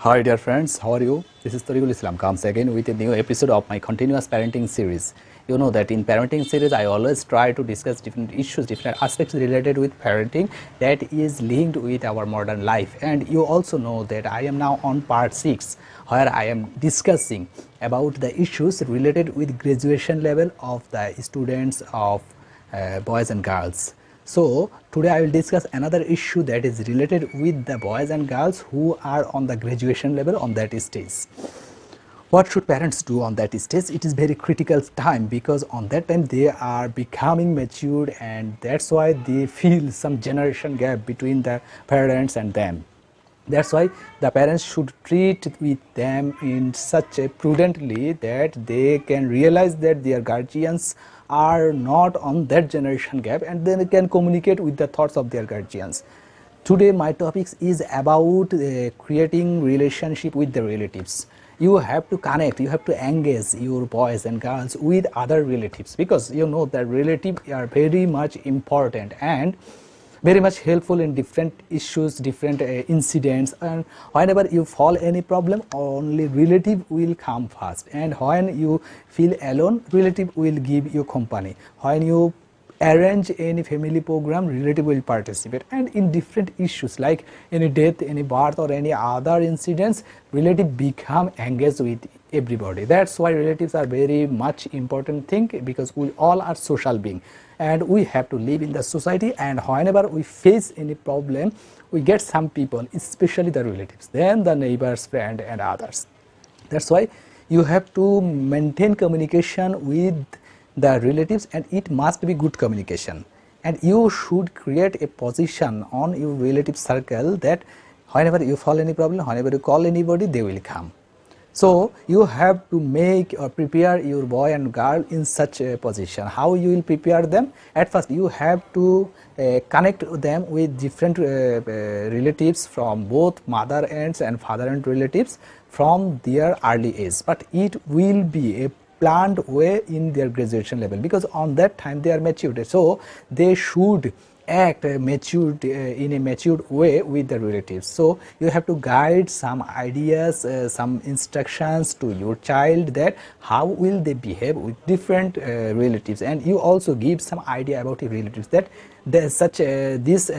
Hi dear friends, how are you? This is Tariqul Islam comes again with a new episode of my continuous parenting series. You know that in parenting series I always try to discuss different issues, different aspects related with parenting that is linked with our modern life. And you also know that I am now on part 6 where I am discussing about the issues related with graduation level of the students of boys and girls. So today I will discuss another issue that is related with the boys and girls who are on the graduation level on that stage. What should parents do on that stage? It is very critical time because on that time they are becoming matured, and that's why they feel some generation gap between the parents and them. That's why the parents should treat with them in such a prudently that they can realize that their guardians are not on that generation gap, and then they can communicate with the thoughts of their guardians. Today my topics is about creating relationship with the relatives. You have to connect, you have to engage your boys and girls with other relatives, because you know that relatives are very much important and very much helpful in different issues, different incidents, and whenever you fall any problem, only relative will come first, and when you feel alone, relative will give you company. When you arrange any family program, relative will participate, and in different issues like any death, any birth, or any other incidents, relative become engaged with everybody. That's why relatives are very much important thing, because we all are social being and we have to live in the society, and whenever we face any problem, we get some people, especially the relatives, then the neighbors, friend, and others. That's why you have to maintain communication with the relatives, and it must be good communication, and you should create a position on your relative circle that whenever you fall any problem, whenever you call anybody, they will come. So you have to make or prepare your boy and girl in such a position. How you will prepare them? At first you have to connect them with different relatives from both mother ends and father end relatives from their early age, but it will be a planned way in their graduation level, because on that time they are matured, so they should act matured in a matured way with the relatives. So you have to guide some ideas, some instructions to your child that how will they behave with different relatives, and you also give some idea about your relatives that such this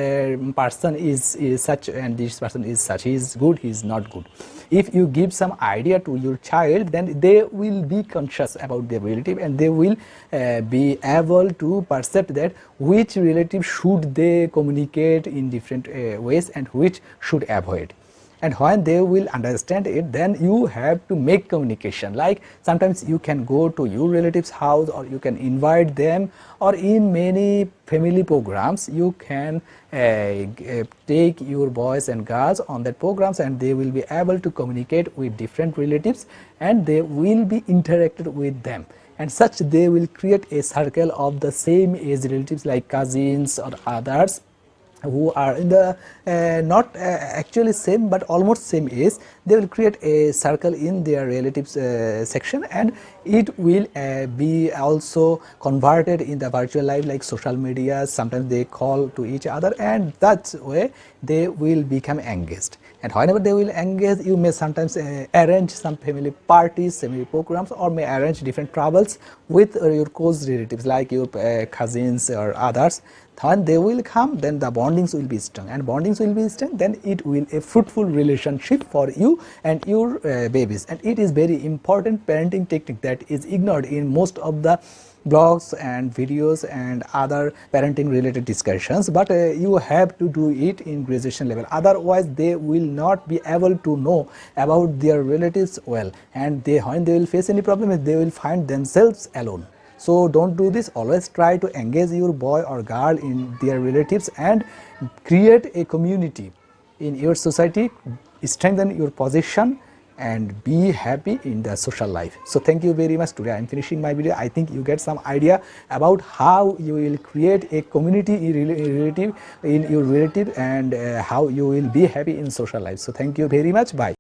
person is such and this person is such, he is good, he is not good. If you give some idea to your child, then they will be conscious about their relative, and they will be able to perceive that which relative should they communicate in different ways and which should avoid. And when they will understand it, then you have to make communication, like sometimes you can go to your relatives house, or you can invite them, or in many family programs you can take your boys and girls on that programs, and they will be able to communicate with different relatives, and they will be interacted with them, and such they will create a circle of the same age relatives like cousins or others who are in the not actually same but almost same age. They will create a circle in their relatives section, and it will be also converted in the virtual life like social media. Sometimes they call to each other, and that way they will become engaged. And whenever they will engage, you may sometimes arrange some family parties, family programs, or may arrange different travels with your close relatives like your cousins or others. When they will come, then the bondings will be strong, and bondings will be strong, then it will a fruitful relationship for you and your babies. And it is very important parenting technique that is ignored in most of the blogs and videos and other parenting related discussions, but you have to do it in graduation level, otherwise they will not be able to know about their relatives well, and when they will face any problem, they will find themselves alone. So don't do this. Always try to engage your boy or girl in their relatives and create a community in your society, strengthen your position, and be happy in the social life. So thank you very much. Today I am finishing my video. I think you get some idea about how you will create a community in your relative, and how you will be happy in social life. So thank you very much. Bye.